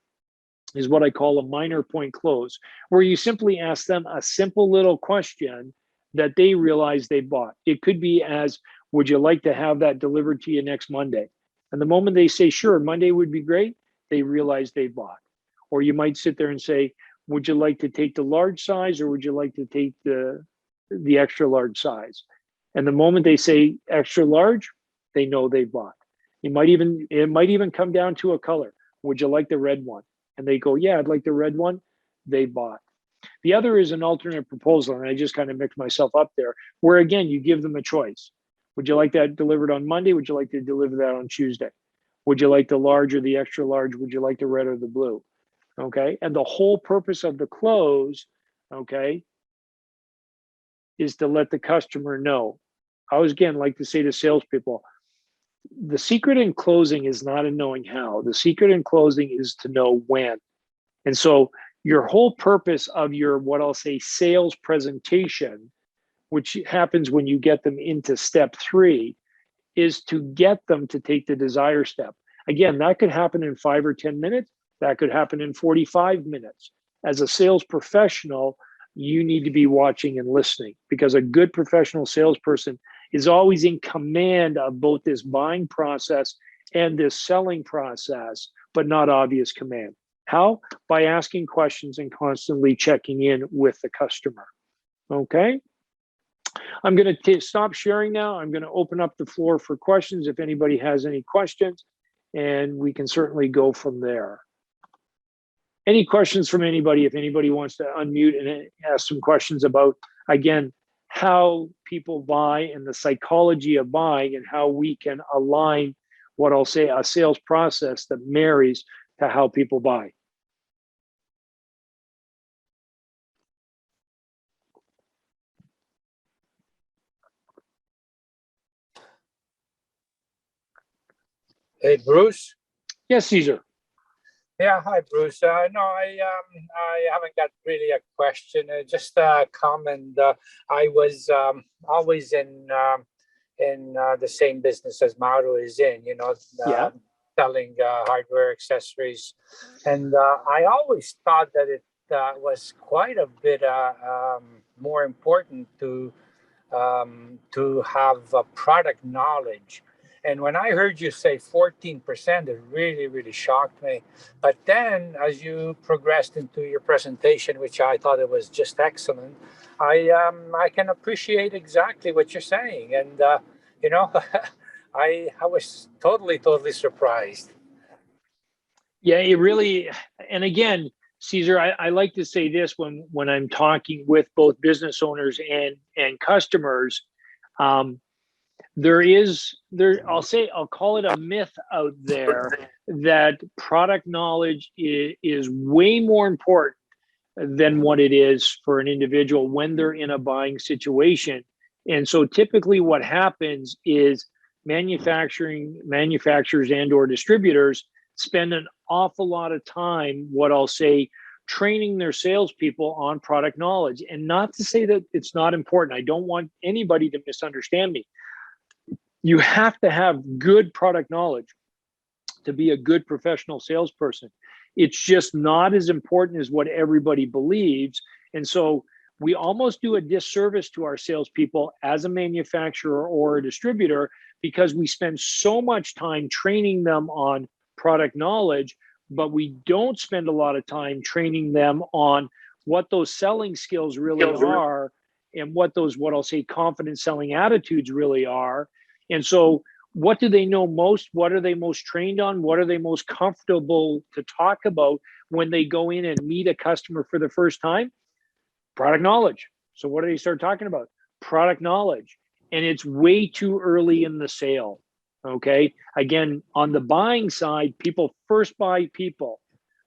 is what I call a minor point close, where you simply ask them a simple little question that they realize they bought. It could be as, would you like to have that delivered to you next Monday? And the moment they say, sure, Monday would be great, they realize they bought. Or you might sit there and say, would you like to take the large size or would you like to take the extra large size? And the moment they say extra large, they know they bought. It might even come down to a color. Would you like the red one? And they go, yeah, I'd like the red one. They bought. The other is an alternate proposal. And I just kind of mixed myself up there, where again, you give them a choice. Would you like that delivered on Monday? Would you like to deliver that on Tuesday? Would you like the large or the extra large? Would you like the red or the blue? Okay. And the whole purpose of the close, okay, is to let the customer know. I always, again, like to say to salespeople, the secret in closing is not in knowing how. The secret in closing is to know when. And so your whole purpose of your, what I'll say, sales presentation, which happens when you get them into step 3, is to get them to take the desired step. Again, that could happen in 5 or 10 minutes. That could happen in 45 minutes. As a sales professional, you need to be watching and listening, because a good professional salesperson is always in command of both this buying process and this selling process, but not obvious command. How? By asking questions and constantly checking in with the customer. Okay? I'm going to stop sharing now. I'm going to open up the floor for questions if anybody has any questions, and we can certainly go from there. Any questions from anybody? If anybody wants to unmute and ask some questions about, again, how people buy and the psychology of buying, and how we can align, what I'll say, a sales process that marries to how people buy. Hey, Bruce. Yes, Caesar. Yeah, hi, Bruce. No, I haven't got really a question. Just a comment. I was always in the same business as Mauro is in. Yeah. Selling hardware, accessories, and I always thought that it was quite a bit more important to have product knowledge. And when I heard you say 14%, it really, really shocked me. But then as you progressed into your presentation, which I thought it was just excellent, I can appreciate exactly what you're saying. And, I was totally surprised. Yeah, it really, and again, Caesar, I like to say this when I'm talking with both business owners and customers. I'll call it a myth out there that product knowledge is way more important than what it is for an individual when they're in a buying situation. And so typically what happens is manufacturers and or distributors spend an awful lot of time, what I'll say, training their salespeople on product knowledge. And not to say that it's not important. I don't want anybody to misunderstand me. You have to have good product knowledge to be a good professional salesperson. It's just not as important as what everybody believes. And so we almost do a disservice to our salespeople as a manufacturer or a distributor, because we spend so much time training them on product knowledge, but we don't spend a lot of time training them on what those selling skills really are, and what those, what I'll say, confident selling attitudes really are. And so what do they know most? What are they most trained on? What are they most comfortable to talk about when they go in and meet a customer for the first time? Product knowledge. So what do they start talking about? Product knowledge. And it's way too early in the sale. Okay. Again, on the buying side, people first buy people,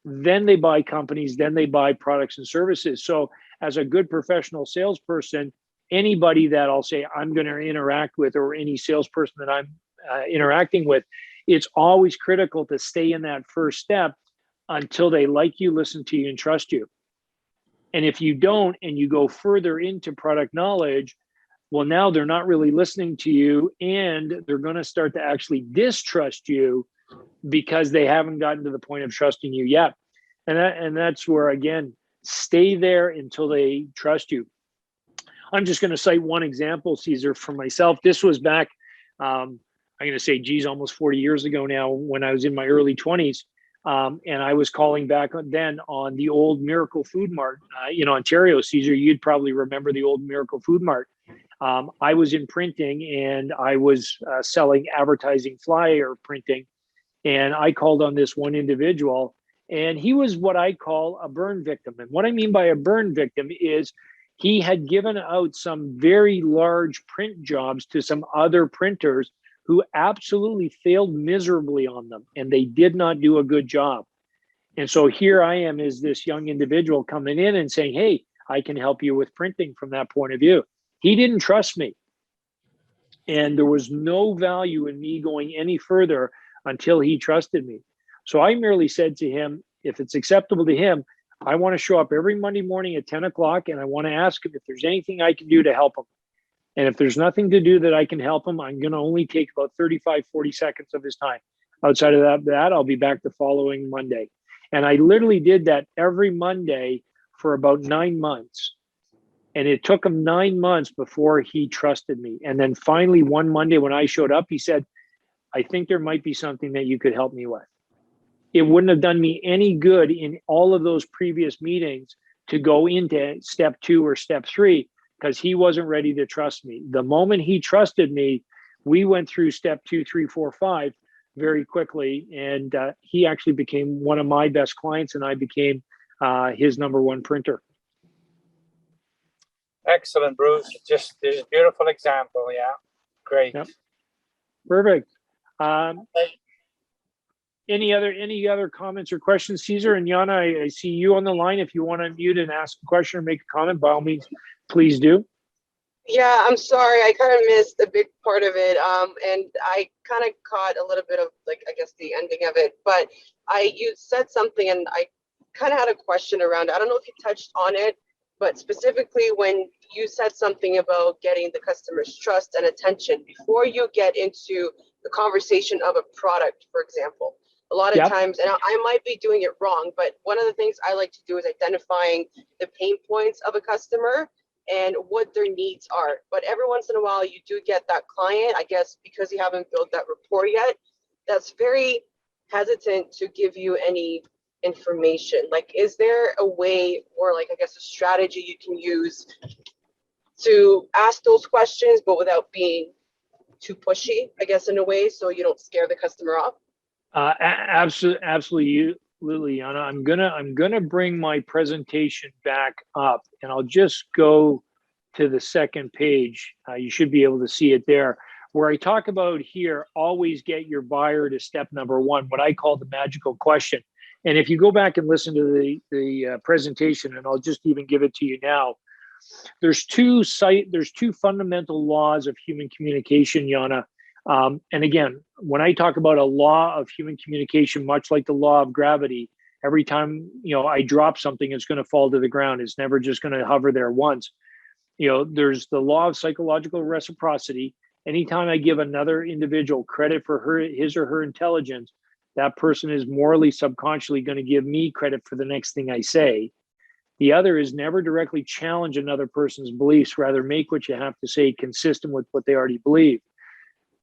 then they buy companies, then they buy products and services. So as a good professional salesperson, anybody that I'll say I'm going to interact with, or any salesperson that I'm interacting with, it's always critical to stay in that first step until they like you, listen to you, and trust you. And if you don't, and you go further into product knowledge, well, now they're not really listening to you, and they're going to start to actually distrust you because they haven't gotten to the point of trusting you yet. And that's where, again, stay there until they trust you. I'm just going to cite one example, Caesar, for myself. This was back, I'm going to say, geez, almost 40 years ago now, when I was in my early 20s. And I was calling back then on the old Miracle Food Mart in Ontario. Caesar, you'd probably remember the old Miracle Food Mart. I was in printing, and I was selling advertising flyer printing. And I called on this one individual, and he was what I call a burn victim. And what I mean by a burn victim is he had given out some very large print jobs to some other printers who absolutely failed miserably on them, and they did not do a good job. And so here I am as this young individual coming in and saying, hey, I can help you with printing from that point of view. He didn't trust me. And there was no value in me going any further until he trusted me. So I merely said to him, if it's acceptable to him, I want to show up every Monday morning at 10 o'clock and I want to ask him if there's anything I can do to help him. And if there's nothing to do that I can help him, I'm going to only take about 35, 40 seconds of his time. Outside of that, I'll be back the following Monday. And I literally did that every Monday for about 9 months. And it took him 9 months before he trusted me. And then finally, one Monday when I showed up, he said, I think there might be something that you could help me with. It wouldn't have done me any good in all of those previous meetings to go into step 2 or step 3 because he wasn't ready to trust me. The moment he trusted me, we went through step 2, 3, 4, 5 very quickly. And he actually became one of my best clients and I became his number 1 printer. Excellent, Bruce. Just this beautiful example. Yeah, great. Yep. Perfect. Any other comments or questions, Cesar and Yana? I see you on the line. If you want to unmute and ask a question or make a comment, by all means, please do. Yeah, I'm sorry. I kind of missed a big part of it. And I kind of caught a little bit of, like, I guess the ending of it. But you said something and I kind of had a question around it. I don't know if you touched on it, but specifically when you said something about getting the customer's trust and attention before you get into the conversation of a product, for example. A lot of times, and I might be doing it wrong, but one of the things I like to do is identifying the pain points of a customer and what their needs are. But every once in a while, you do get that client, I guess, because you haven't built that rapport yet, that's very hesitant to give you any information. Like, is there a way or, like, I guess, a strategy you can use to ask those questions, but without being too pushy, I guess, in a way, so you don't scare the customer off? Absolutely, Yana. I'm gonna bring my presentation back up, and I'll just go to the second page. You should be able to see it there, where I talk about here. Always get your buyer to step number 1, what I call the magical question. And if you go back and listen to the presentation, and I'll just even give it to you now. There's two fundamental laws of human communication, Yana. And again, when I talk about a law of human communication, much like the law of gravity, every time I drop something, it's going to fall to the ground. It's never just going to hover there once. There's the law of psychological reciprocity. Anytime I give another individual credit for his or her intelligence, that person is morally, subconsciously going to give me credit for the next thing I say. The other is never directly challenge another person's beliefs, rather make what you have to say consistent with what they already believe.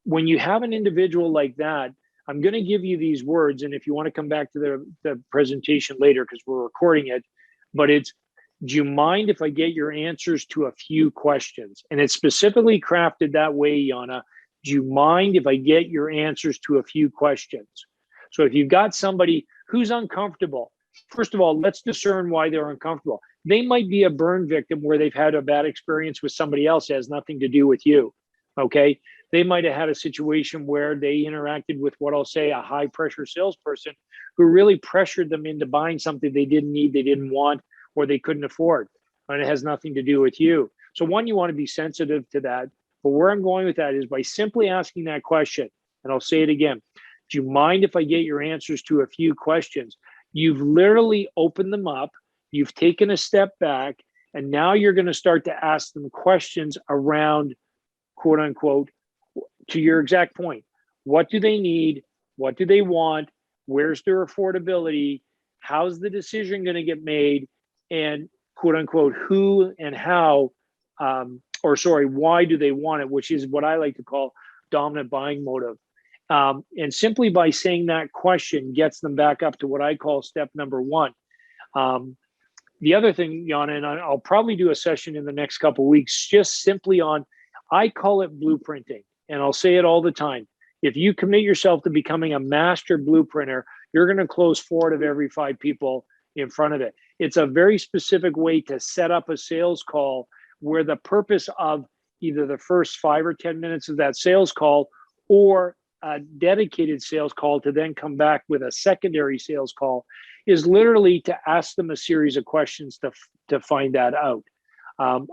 When you have an individual like that, I'm going to give you these words. And if you want to come back to the presentation later, because we're recording it, but it's, do you mind if I get your answers to a few questions? And it's specifically crafted that way, Yana. Do you mind if I get your answers to a few questions? So if you've got somebody who's uncomfortable, first of all, let's discern why they're uncomfortable. They might be a burn victim where they've had a bad experience with somebody else. It has nothing to do with you, okay? They might have had a situation where they interacted with what I'll say a high pressure salesperson who really pressured them into buying something they didn't need, they didn't want, or they couldn't afford. And it has nothing to do with you. So one, you want to be sensitive to that. But where I'm going with that is by simply asking that question, and I'll say it again, do you mind if I get your answers to a few questions? You've literally opened them up, you've taken a step back, and now you're going to start to ask them questions around, quote unquote, to your exact point. What do they need? What do they want? Where's their affordability? How's the decision going to get made? And quote unquote, who and how, why do they want it? Which is what I like to call dominant buying motive. And simply by saying that question gets them back up to what I call step number 1. The other thing, Yana, and I'll probably do a session in the next couple of weeks, just simply on, I call it blueprinting. And I'll say it all the time. If you commit yourself to becoming a master blueprinter, you're going to close 4 out of every 5 people in front of it. It's a very specific way to set up a sales call where the purpose of either the first 5 or 10 minutes of that sales call or a dedicated sales call to then come back with a secondary sales call is literally to ask them a series of questions to find that out.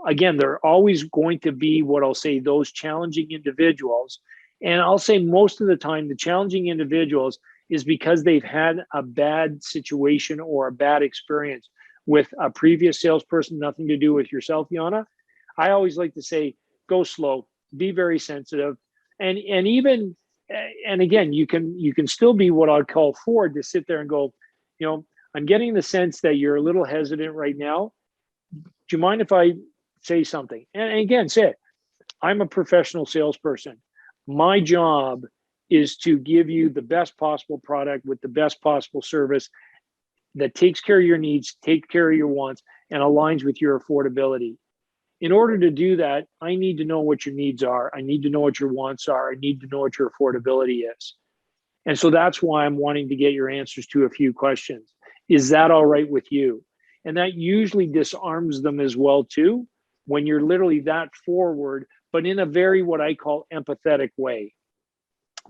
Again, there are always going to be what I'll say those challenging individuals. And I'll say most of the time, the challenging individuals is because they've had a bad situation or a bad experience with a previous salesperson, nothing to do with yourself, Yana. I always like to say, go slow, be very sensitive. And even, and again, you can still be what I'd call forward to sit there and go, I'm getting the sense that you're a little hesitant right now. Do you mind if I say something? And again, say it. I'm a professional salesperson. My job is to give you the best possible product with the best possible service that takes care of your needs, takes care of your wants, and aligns with your affordability. In order to do that, I need to know what your needs are. I need to know what your wants are. I need to know what your affordability is. And so that's why I'm wanting to get your answers to a few questions. Is that all right with you? And that usually disarms them as well too, when you're literally that forward, but in a very, what I call empathetic way.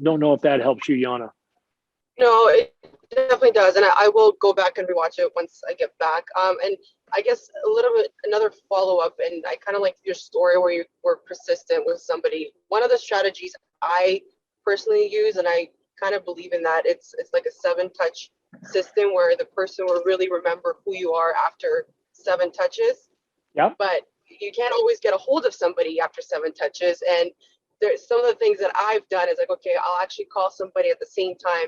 Don't know if that helps you, Yana. No, it definitely does, and I will go back and rewatch it once I get back. And I guess a little bit another follow up, and I kind of like your story where you were persistent with somebody. One of the strategies I personally use, and I kind of believe in that, it's like a 7-touch system where the person will really remember who you are after 7 touches. Yeah. But you can't always get a hold of somebody after 7 touches, and there's some of the things that I've done is like, okay, I'll actually call somebody at the same time,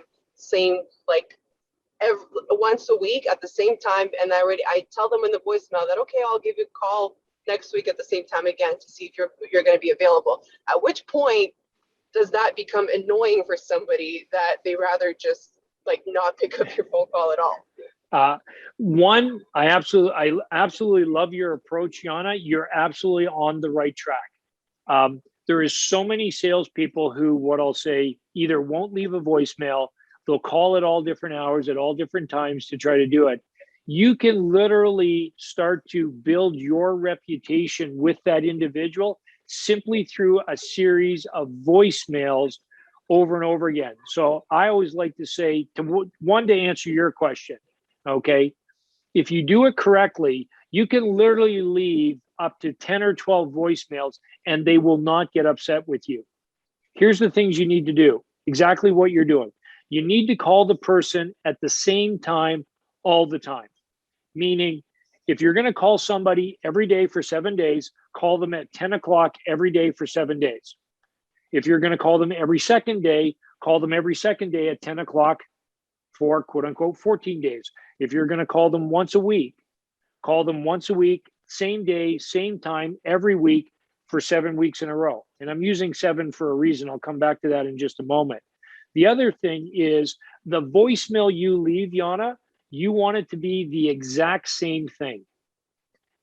once a week at the same time, and I tell them in the voicemail that, okay, I'll give you a call next week at the same time again to see if you're going to be available. At which point does that become annoying for somebody that they rather just like not pick up your phone call at all? I absolutely love your approach, Yana. You're absolutely on the right track. There is so many salespeople who, what I'll say, either won't leave a voicemail, they'll call at all different hours at all different times to try to do it. You can literally start to build your reputation with that individual simply through a series of voicemails over and over again. So I always like to say, to answer your question, okay, if you do it correctly, you can literally leave up to 10 or 12 voicemails and they will not get upset with you. Here's the things you need to do, exactly what you're doing. You need to call the person at the same time all the time. Meaning, if you're going to call somebody every day for 7 days, call them at 10 o'clock every day for 7 days. If you're going to call them every second day, call them every second day at 10 o'clock for quote unquote 14 days. If you're going to call them once a week, call them once a week, same day, same time, every week for 7 weeks in a row. And I'm using 7 for a reason. I'll come back to that in just a moment. The other thing is the voicemail you leave, Yana, you want it to be the exact same thing,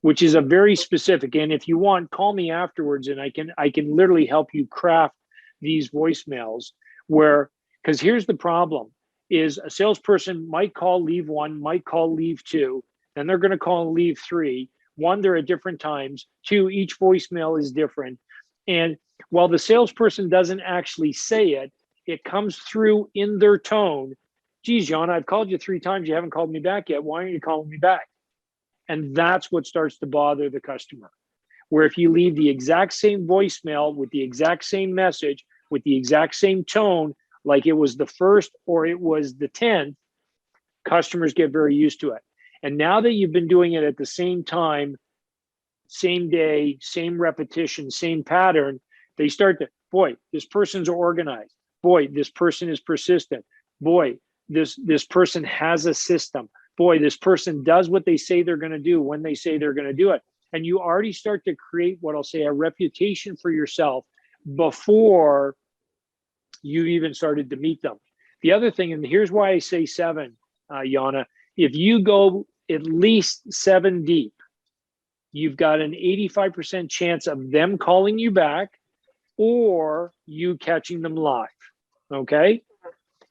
which is a very specific. And if you want, call me afterwards and I can literally help you craft these voicemails because here's the problem is a salesperson might call, leave 1, might call, leave 2, then they're going to call and leave 3. 1, they're at different times. 2, each voicemail is different. And while the salesperson doesn't actually say it, it comes through in their tone. Geez, Yana, I've called you 3 times. You haven't called me back yet. Why aren't you calling me back? And that's what starts to bother the customer. Where if you leave the exact same voicemail with the exact same message, with the exact same tone, like it was the first or it was the 10th, customers get very used to it. And now that you've been doing it at the same time, same day, same repetition, same pattern, they start to, boy, this person's organized. Boy, this person is persistent. Boy, this person has a system. Boy, this person does what they say they're going to do when they say they're going to do it. And you already start to create what I'll say a reputation for yourself before you even started to meet them. The other thing, and here's why I say 7, Yana, if you go at least 7 deep, you've got an 85% chance of them calling you back or you catching them live, okay?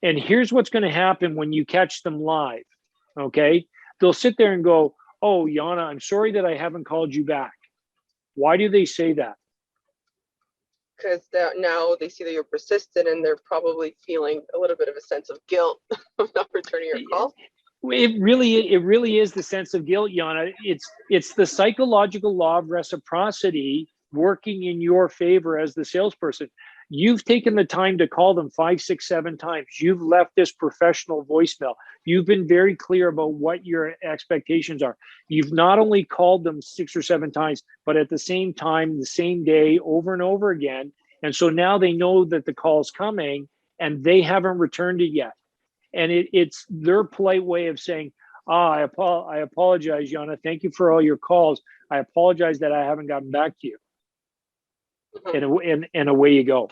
And here's what's going to happen when you catch them live, okay? They'll sit there and go, oh, Yana, I'm sorry that I haven't called you back. Why do they say that? because now they see that you're persistent and they're probably feeling a little bit of a sense of guilt of not returning your call. It really is the sense of guilt, Yana. It's the psychological law of reciprocity working in your favor as the salesperson. You've taken the time to call them 5, 6, 7 times. You've left this professional voicemail. You've been very clear about what your expectations are. You've not only called them 6 or 7 times, but at the same time, the same day, over and over again. And so now they know that the call's coming and they haven't returned it yet. And it's their polite way of saying, I apologize, Yana. Thank you for all your calls. I apologize that I haven't gotten back to you. And away you go.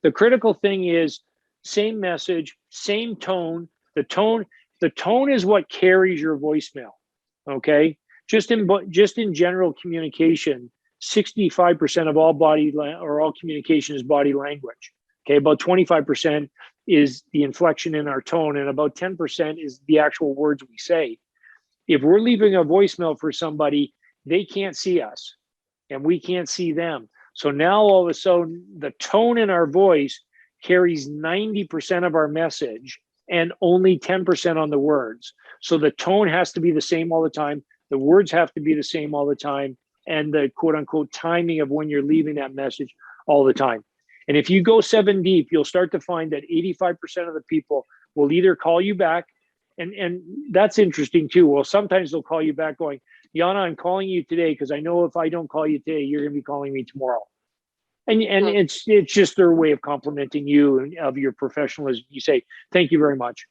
The critical thing is same message, same tone. The tone is what carries your voicemail. Okay, just in general communication, 65% of all all communication is body language. Okay, about 25% is the inflection in our tone, and about 10% is the actual words we say. If we're leaving a voicemail for somebody, they can't see us, and we can't see them. So now all of a sudden, the tone in our voice carries 90% of our message and only 10% on the words. So the tone has to be the same all the time. The words have to be the same all the time. And the quote unquote timing of when you're leaving that message all the time. And if you go 7 deep, you'll start to find that 85% of the people will either call you back. And that's interesting too. Well, sometimes they'll call you back going, Yana, I'm calling you today because I know if I don't call you today, you're going to be calling me tomorrow. And it's just their way of complimenting you and of your professionalism. You say, thank you very much.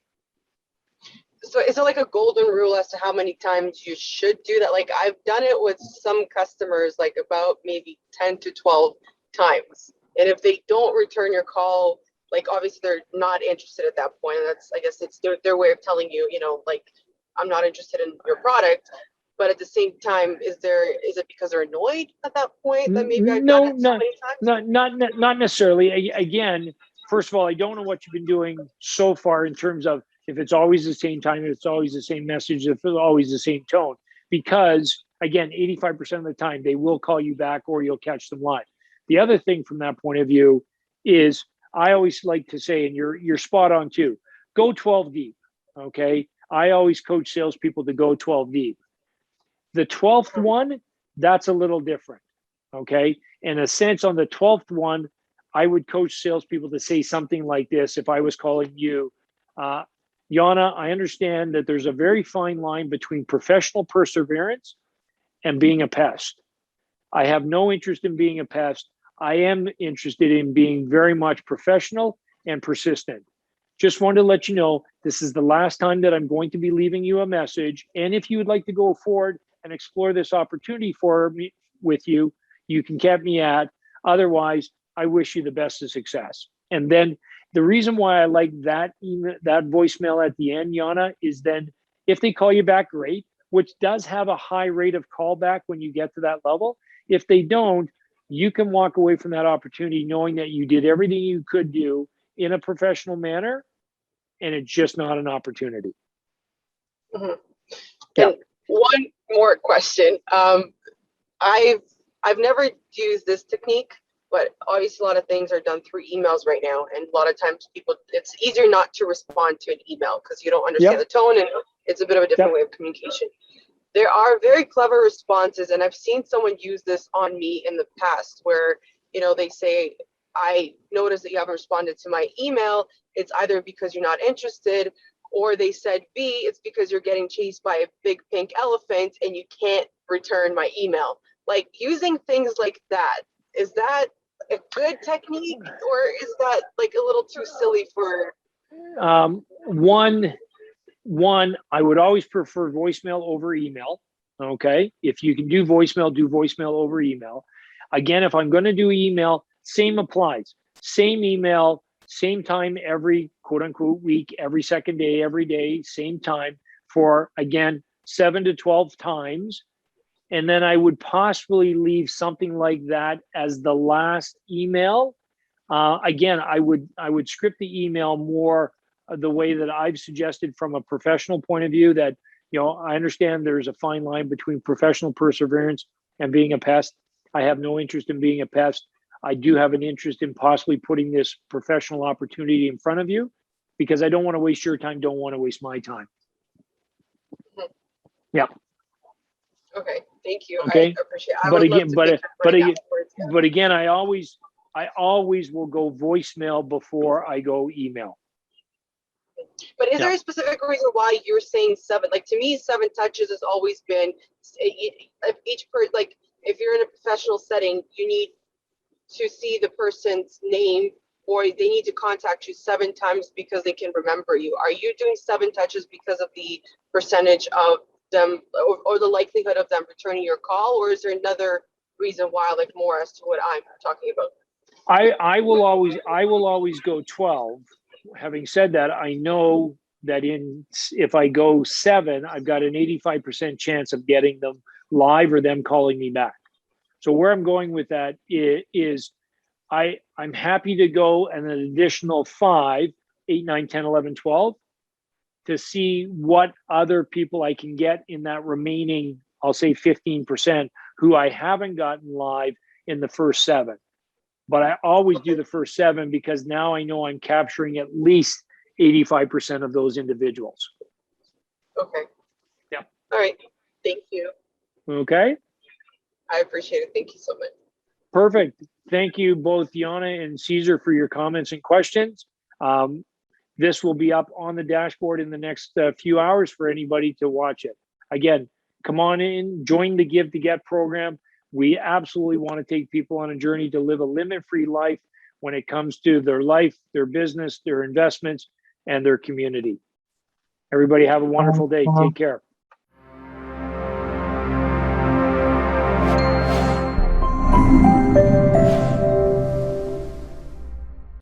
So is it like a golden rule as to how many times you should do that? Like I've done it with some customers, like about maybe 10 to 12 times. And if they don't return your call, like obviously they're not interested at that point. And that's, I guess it's their way of telling you, like, I'm not interested in your product. But at the same time, is it because they're annoyed at that point that maybe I've done it so many times? Not necessarily. Again, first of all, I don't know what you've been doing so far in terms of if it's always the same time, if it's always the same message, if it's always the same tone. Because again, 85% of the time they will call you back or you'll catch them live. The other thing from that point of view is I always like to say, and you're spot on too, go 12 deep. Okay. I always coach salespeople to go 12 deep. The 12th one, that's a little different, okay? In a sense, on the 12th one, I would coach salespeople to say something like this if I was calling you. Yana, I understand that there's a very fine line between professional perseverance and being a pest. I have no interest in being a pest. I am interested in being very much professional and persistent. Just wanted to let you know, this is the last time that I'm going to be leaving you a message. And if you would like to go forward and explore this opportunity with you, you can get me at. Otherwise, I wish you the best of success. And then the reason why I like that voicemail at the end, Yana, is then if they call you back, great, which does have a high rate of callback when you get to that level. If they don't, you can walk away from that opportunity knowing that you did everything you could do in a professional manner, and it's just not an opportunity. Mm-hmm. Yeah. And one more question. I've never used this technique, but obviously a lot of things are done through emails right now. And a lot of times it's easier not to respond to an email because you don't understand the tone and it's a bit of a different way of communication. There are very clever responses, and I've seen someone use this on me in the past where, they say, I noticed that you haven't responded to my email. It's either because you're not interested, or they said B, it's because you're getting chased by a big pink elephant and you can't return my email. Like using things like that, is that a good technique or is that like a little too silly for? One, I would always prefer voicemail over email. Okay. If you can do voicemail over email. Again, if I'm going to do email, same applies. Same email, same time every quote unquote week, every second day, every day, same time for, again, 7 to 12 times. And then I would possibly leave something like that as the last email. Again, I would script the email more the way that I've suggested from a professional point of view that, I understand there's a fine line between professional perseverance and being a pest. I have no interest in being a pest. I do have an interest in possibly putting this professional opportunity in front of you, because I don't want to waste your time, don't want to waste my time. Yeah. Okay, thank you. Okay. I appreciate it. I But would love again, to but pick your but brain again, afterwards, yeah. but again, I always will go voicemail before I go email. But is Yeah. there a specific reason why you're saying 7? Like, to me, 7 touches has always been, if each person, like, if you're in a professional setting, you need to see the person's name, or they need to contact you 7 times because they can remember you. Are you doing 7 touches because of the percentage of them, or the likelihood of them returning your call, or is there another reason why, like, more as to what I'm talking about? I will always go 12. Having said that, I know that if I go 7, I've got an 85% chance of getting them live or them calling me back. So where I'm going with that is I'm happy to go an additional 5, 8, 9, 10, 11, 12 to see what other people I can get in that remaining, I'll say 15%, who I haven't gotten live in the first 7. But I always do the first 7 because now I know I'm capturing at least 85% of those individuals. Okay. Yeah. All right. Thank you. Okay. I appreciate it. Thank you so much. Perfect. Thank you both, Yana and Caesar, for your comments and questions. This will be up on the dashboard in the next few hours for anybody to watch it. Again, come on in, join the Give to Get program. We absolutely want to take people on a journey to live a limit-free life when it comes to their life, their business, their investments, and their community. Everybody have a wonderful day. Take care.